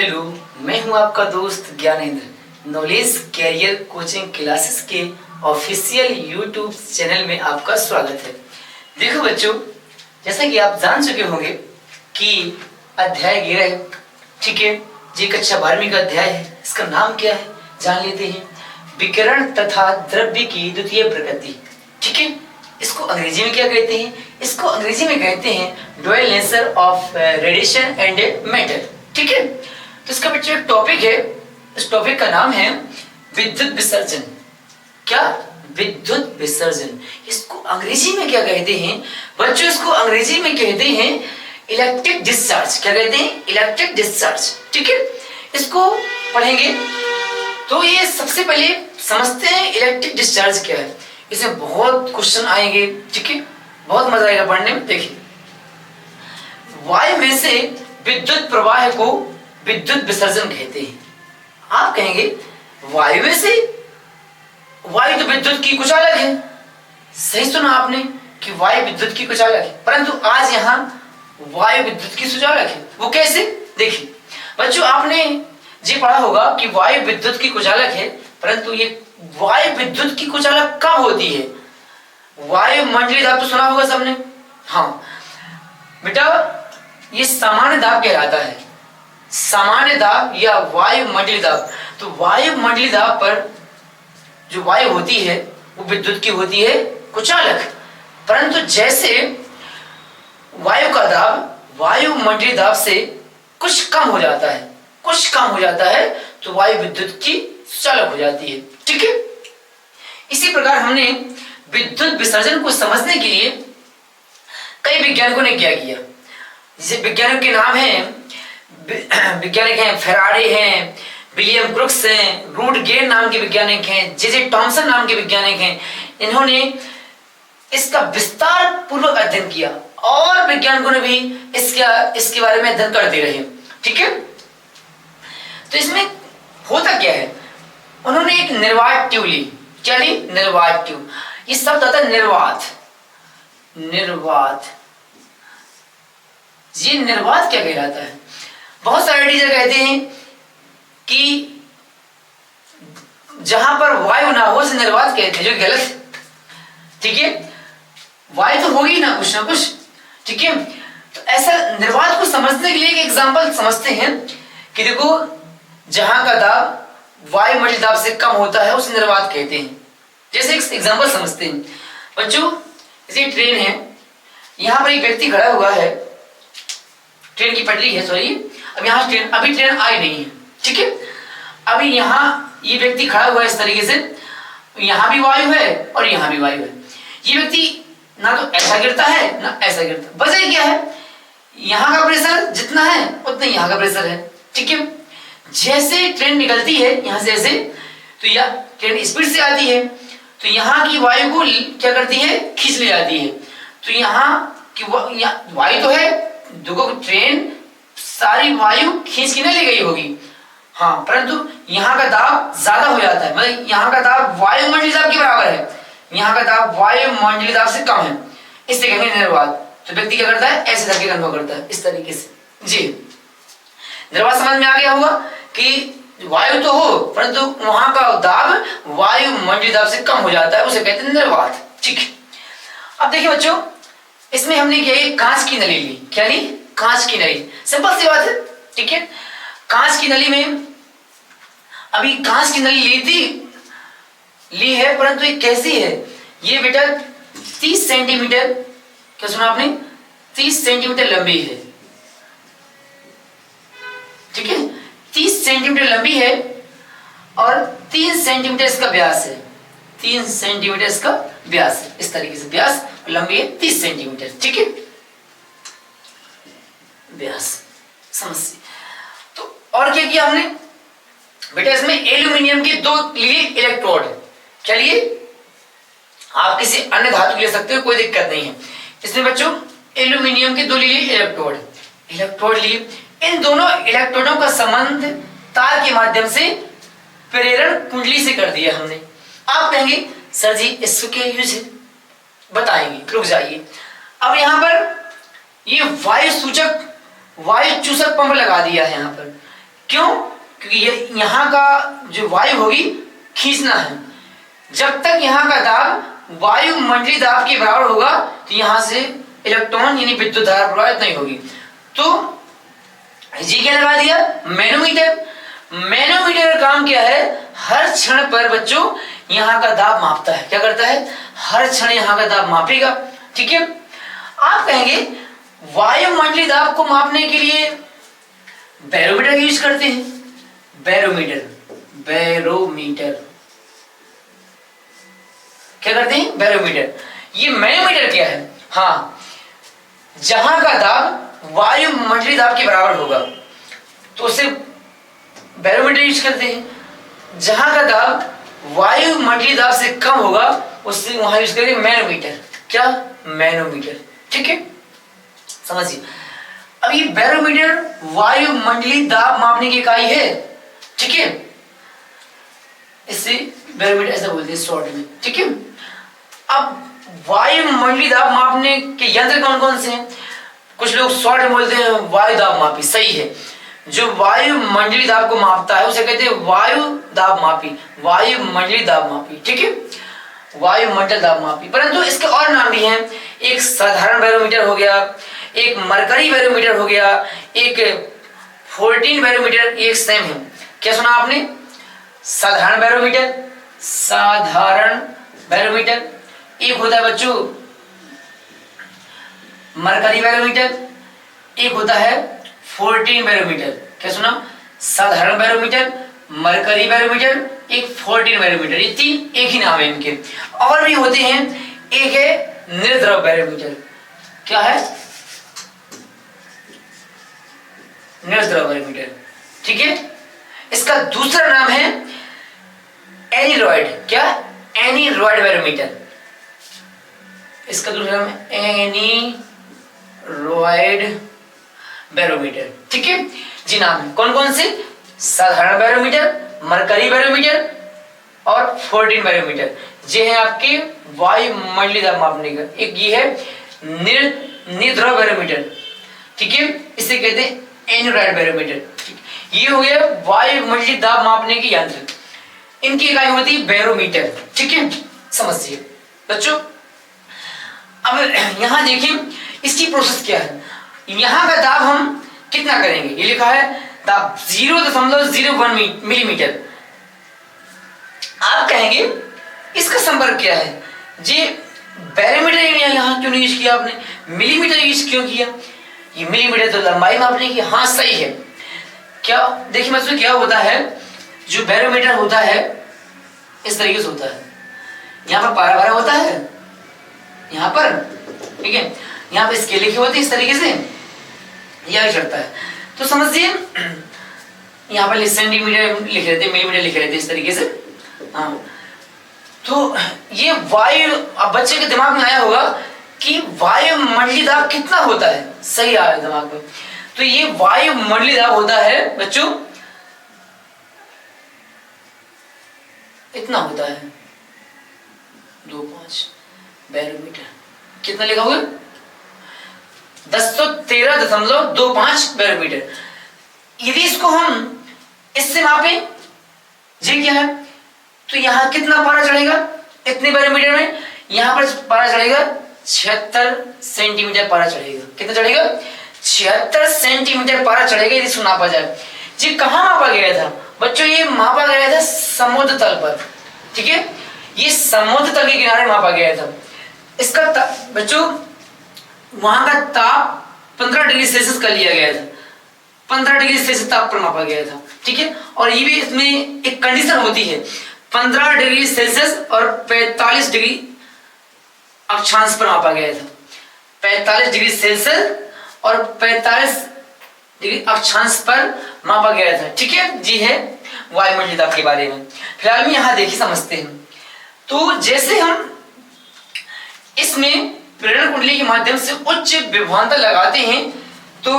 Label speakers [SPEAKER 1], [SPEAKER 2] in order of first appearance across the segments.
[SPEAKER 1] Hello, मैं हूं आपका दोस्त Gyanendra. Knowledge career coaching classes के ऑफिशियल यूट्यूब चैनल में आपका स्वागत है। देखो बच्चों, जैसा कि आप जान चुके होंगे कि अध्याय 11 है, ठीक है जी, कक्षा 12वीं का अध्याय है। इसका नाम क्या है जान लेते हैं। विकिरण तथा द्रव्य की द्वितीय प्रकृति, ठीक है। इसको अंग्रेजी में क्या कहते हैं? इसको अंग्रेजी में कहते हैं dual nature of radiation and matter, ठीक है। तो इसका बच्चों एक टॉपिक है, इस टॉपिक का नाम है विद्युत विसर्जन। क्या? विद्युत विसर्जन। इसको अंग्रेजी में क्या कहते हैं बच्चों? इसको अंग्रेजी में कहते हैं इलेक्ट्रिक डिस्चार्ज। क्या कहते हैं? इलेक्ट्रिक डिस्चार्ज, ठीक है। इसको पढ़ेंगे तो ये सबसे पहले समझते हैं इलेक्ट्रिक डिस्चार्ज क्या है। इसमें बहुत क्वेश्चन आएंगे, ठीक है, बहुत मजा आएगा पढ़ने में। देखिए, वायु में से विद्युत प्रवाह को विद्युत विसर्जन कहते हैं। आप कहेंगे वायु में से? वायु तो विद्युत की कुछ अलग है। सही सुना आपने कि वायु विद्युत की कुछ अलग है, परंतु आज यहाँ वायु विद्युत की कुछ अलग है। वो कैसे? देखिए बच्चों, आपने जी पढ़ा होगा कि वायु विद्युत की कुछ अलग है, परंतु ये वायु विद्युत की कुछ अलग कब होती है? वायु मंडलीय दाब तो सुना होगा सबने। हाँ बेटा, ये सामान्य दाब कहलाता है, सामान्य दाब या वायु मंडलीय दाब। तो वायु मंडलीय दाब पर जो वायु होती है वो विद्युत की होती है कुछ अलग, परंतु जैसे वायु का दाब वायु मंडलीय दाब से कुछ कम हो जाता है, कुछ कम हो जाता है, तो वायु विद्युत की चालक हो जाती है, ठीक है। इसी प्रकार हमने विद्युत विसर्जन को समझने के लिए कई वैज्ञानिकों ने क्या किया। जैसे वैज्ञानिक के नाम हैं, वैज्ञानिक हैं फेराडे हैं, विलियम क्रुक्स हैं, रूट गेर नाम के वैज्ञानिक हैं, जे टॉमसन नाम के वैज्ञानिक हैं। इन्होंने इसका विस्तार पूर्वक अध्ययन किया और वैज्ञानिकों ने भी इसके बारे में अध्ययन करते रहे, ठीक है। तो इसमें होता क्या है, उन्होंने एक निर्वात ट्यूब ली। क्या ली? निर्वात ट्यूब। ये शब्द आता है निर्वात। निर्वात, ये निर्वात क्या कहलाता है? बहुत सारे टीचर कहते हैं कि जहां पर वायु ना हो उसे निर्वात कहते हैं, जो गलत है, ठीक है। वायु तो होगी ना कुछ, ठीक है। तो ऐसा निर्वात को समझने के लिए एक एग्जांपल समझते हैं कि देखो, जहां का दाब वायु मंडलीय दाब से कम होता है उसे निर्वात कहते हैं। जैसे एक एग्जांपल समझते हैं बच्चों, जैसे ट्रेन है, यहां पर एक व्यक्ति खड़ा हुआ है, ट्रेन की पटरी है, सॉरी, अब यहाँ अभी ट्रेन आई नहीं है, ठीक है। अभी यहाँ ये व्यक्ति खड़ा हुआ है इस तरीके से, यहाँ भी वायु है और यहाँ भी वायु है। ये व्यक्ति ना तो ऐसा गिरता है ना ऐसा गिरता। वजह क्या है? यहाँ का प्रेशर जितना है उतना यहाँ का प्रेशर है, ठीक है। जैसे ट्रेन निकलती है यहाँ से ऐसे, तो यह ट्रेन स्पीड से आती है, तो यहाँ की वायु को क्या करती है? खींच ले जाती है। तो यहाँ की वायु तो है, देखो ट्रेन सारी वायु खींच के नहीं ले गई होगी, हाँ, परंतु यहाँ का दाब ज्यादा हो जाता है, मतलब यहाँ का दाब वायु मंडलीय दाब के बराबर है, यहाँ का दाब वायु मंडलीय दाब से कम है, इससे कहेंगे निर्वात। तो व्यक्ति क्या करता है? ऐसे करके अनुभव करता है, इस तरीके से। जी, निर्वात समझ में आ गया होगा कि वायु तो हो परंतु वहां का दाब वायु मंडलीय दाब से कम हो जाता है, उसे कहते हैं निर्वात, ठीक है। अब देखिए बच्चों, इसमें हमने क्या है? कांच की नली ली। क्या ली? कांच की नली। सिंपल सी बात है, ठीक है। कांच की नली में अभी कांच की नली ली है, परंतु ये कैसी है? ये बेटा 30 सेंटीमीटर, क्या सुना आपने? 30 सेंटीमीटर लंबी है, ठीक है। 30 सेंटीमीटर लंबी है और 3 सेंटीमीटर इसका व्यास है। 3 सेंटीमीटर इसका व्यास है, इस तरीके से व्यास, लंबी है 30 सेंटीमीटर, ठीक है। व्यास समझिए। तो और क्या किया हमने बेटा? इसमें एल्यूमिनियम के 2 लिए इलेक्ट्रोड। क्या लिए? आप किसी अन्य धातु ले सकते हो, कोई दिक्कत नहीं है। इसमें बच्चों एल्यूमिनियम के 2 लिए इलेक्ट्रोड लिए। इन दोनों इलेक्ट्रोडों का संबंध तार के माध्यम से प्रेरण कुंडली से कर दिया हमने। आप कहेंगे सर जी इसको क्या यूज है? बताएंगे, रुक जाइए। अब यहाँ पर ये वायु चूसक पंप लगा दिया है यहाँ पर। क्यों? क्योंकि ये यहाँ का जो वायु होगी खींचना है। जब तक यहाँ का दाब वायुमंडलीय दाब के बराबर होगा तो यहाँ से इलेक्ट्रॉन यानी विद्युत धारा प्रवाहित नहीं होगी। तो जी क्या लगा दिया? मैनोमीटर। मैनोमीटर का काम क्या है? हर क्षण पर बच्चों यहाँ का दाब मापता है। क्या करता है? हर क्षण यहाँ का दाब मापेगा। ठीक है। आप कहेंगे वायुमंडलीय दाब को मापने के लिए बैरोमीटर यूज करते हैं। बैरोमीटर, बैरोमीटर क्या करते हैं? बैरोमीटर। ये मैनोमीटर क्या है? हाँ, जहां का दाब वायुमंडलीय दाब के बराबर होगा तो उसे बैरोमीटर यूज करते हैं। जहां का दाब वायुमंडलीय दाब से कम होगा उससे वहां यूज करेंगे मैनोमीटर। क्या? मैनोमीटर। ठीक है, समझिए। अब ये बैरोमीटर वायुमंडलीय दाब मापने की इकाई है। ठीक है, इसे बैरोमीटर ऐसा बोलते हैं शॉर्ट में। ठीक है। अब वायुमंडलीय दाब मापने के यंत्र कौन कौन से हैं? कुछ लोग शॉर्ट में बोलते हैं वायु दाब मापी। सही है। जो वायुमंडलीय दाब को मापता है उसे कहते हैं वायु दाब मापी, वायुमंडलीय दाब मापी। ठीक है, वायुमंडल दाब मापी। परंतु इसके और नाम भी हैं। एक साधारण बैरोमीटर हो गया, एक मरकरी बैरोमीटर हो गया, एक 14 बैरोमीटर, एक सेम है। क्या सुना आपने? साधारण बैरोमीटर, साधारण बैरोमीटर। एक होता है बच्चों मरकरी बैरोमीटर, एक होता है 14 बैरोमीटर। क्या सुना? साधारण बैरोमीटर, मरकरी बैरोमीटर, एक 14 बैरोमीटर। ये तीन एक ही नाम है इनके। और भी होते हैं। एक है निर्द्रव बैरोमीटर। क्या है? निर्द्रव बैरोमीटर। ठीक है। इसका दूसरा नाम है एनीरॉयड। क्या? एनीरॉयड बैरोमीटर। इसका दूसरा नाम है एनीरॉयड बैरोमीटर। ठीक है जी। नाम है कौन कौन से? साधारण बैरोमीटर, मरकरी बैरोमीटर और 14 बैरोमीटर। ये है आपके वायुमंडलीय दाब मापने का। एक ये है निर्द्रव बैरोमीटर। ठीक है, इसे कहते हैं एनीरॉयड बैरोमीटर। ये हो गया वायुमंडलीय दाब मापने के यंत्र। इनकी इकाई होती है बैरोमीटर। ठीक है, समझिए बच्चों। अब यहां देखिए इसकी प्रोसेस क्या है। यहां का दाब हम कितना करेंगे? ये लिखा है दाब 0.01 मिलीमीटर। आप कहेंगे इसका संपर्क क्या है? जी, बैरोमीटर यहां क्यों यूज किया आपने? मिलीमीटर यूज क्यों किया? ये मिलीमीटर तो लंबाई मापने की। हाँ सही है। क्या देखिए मतलब क्या होता है, जो बैरोमीटर होता है इस तरीके से होता है। यहाँ पर पारा भरा होता है, यहाँ पर ठीक है, यहाँ पे स्केल लिखे होते हैं इस तरीके से, यह चढ़ता है। तो समझिए यहाँ पर सेंटीमीटर लिखे रहते हैं, मिलीमीटर लिखे रहते हैं इस तरीके से। हाँ, तो ये वायु, अब बच्चे के दिमाग में आया होगा कि वायुमंडलीय दाब कितना होता है। सही आया दिमाग में। तो ये वायुमंडलीय दाब होता है बच्चों इतना होता है 2.5 बैरोमीटर। कितना लिखा हुआ? 1013.25 बैरोमीटर। यदि इसको हम इससे मापें, जी क्या है, तो यहां कितना पारा चढ़ेगा इतने बैरोमीटर में? यहां पर पारा चढ़ेगा 76 सेंटीमीटर पारा चढ़ेगा। कितना चढ़ेगा? 76 सेंटीमीटर पारा चढ़ेगा यदि इसको नापा जाए। जी कहां मापा गया था बच्चों? ये मापा गया था समुद्र तल पर। ठीक है, ये समुद्र तल के किनारे मापा गया था। इसका बच्चों वहां का ताप 15 डिग्री सेल्सियस कर लिया गया था। 15 डिग्री सेल्सियस ताप पर मापा गया था। ठीक है, और ये भी इसमें एक कंडीशन होती है, 15 डिग्री सेल्सियस और 45 डिग्री अक्षांश पर मापा गया था। 45 डिग्री सेल्सियस और 45 डिग्री अक्षांश पर मापा गया था। ठीक है जी, है वायुमंडलीय दाब के बारे में। फिलहाल में यहां देखिए समझते हैं। तो जैसे हम इसमें प्रेरण कुंडली के माध्यम से उच्च विभवांतर लगाते हैं तो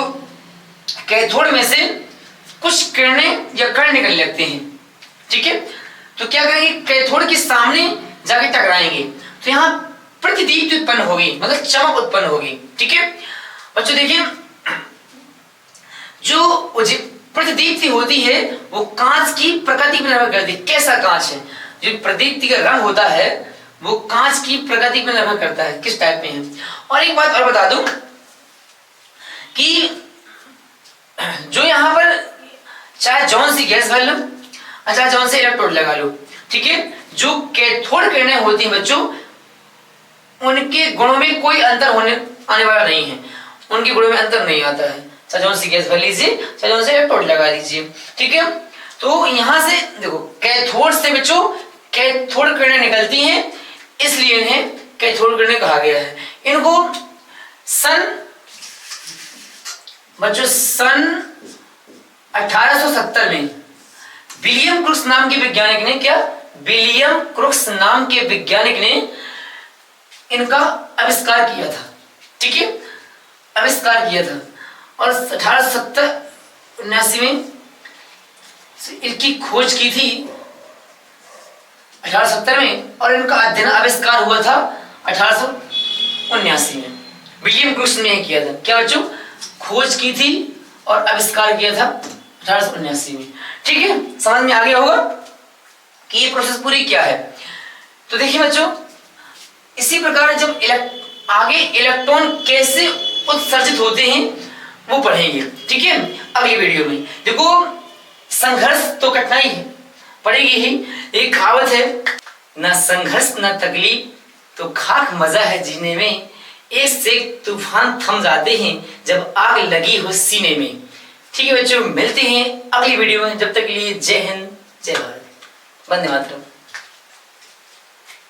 [SPEAKER 1] कैथोड में से कुछ किरणें या कण निकलने लगते हैं। ठीक है, तो क्या करेंगे? कैथोड के सामने जाके टकराएंगे तो यहाँ प्रतिदीप्ति उत्पन्न होगी, मतलब चमक उत्पन्न होगी। ठीक है बच्चों, देखिए जो प्रतिदीप्ति होती है वो कांच की प्रकृति पर निर्भर करती है, कैसा कांच है। जो प्रतिदीप्ति का रंग होता है वो कांच की प्रकृति पर निर्भर करता है, किस टाइप में है। और एक बात और बता दूं कि जो यहाँ पर चाहे जौन सी गैस भर लो, अच्छा जौन से इलेक्ट्रोड लगा लो, ठीक है, जो कैथोड किरणें होती हैं बच्चों, उनके गुणों में कोई अंतर आने वाला नहीं है, उनके गुणों में अंतर नहीं आता है। चाहे जौन सी गैस भर लीजिए, चाहे जौन से इलेक्ट्रोड लगा दीजिए, ठीक है। तो यहां से देखो कैथोड से बच्चों कैथोड किरणें निकलती हैं, इसलिए इन्हें कैथोड किरणें कहा गया है। इनको सन 1870 में विलियम क्रुक्स नाम के वैज्ञानिक ने विलियम क्रुक्स नाम के वैज्ञानिक ने इनका आविष्कार किया था, ठीक है, आविष्कार किया था। और 1879 में इनकी खोज की थी 1870 में, और इनका अध्ययन आविष्कार हुआ था 1879 में। विलियम क्रुक्स ने किया था, क्या बच्चों, खोज की थी और आविष्कार किया था 1879 में, ठीक है। समझ में आ गया होगा कि ये प्रोसेस पूरी क्या है। तो देखिए बच्चों, इसी प्रकार जब आगे इलेक्ट्रॉन कैसे उत्सर्जित होते हैं वो पढ़ेंगे, ठीक है, अगली वीडियो में। देखो संघर्ष तो कठिनाई है, पड़ेगी ही। एक कहावत है, ना संघर्ष ना तकलीफ तो खाक मजा है जीने में, एक से तूफान थम जाते हैं जब आग लगी हो सीने में। ठीक है बच्चों, मिलते हैं अगली वीडियो में, जब तक के लिए जय हिंद जय भारत, वंदे मातरम।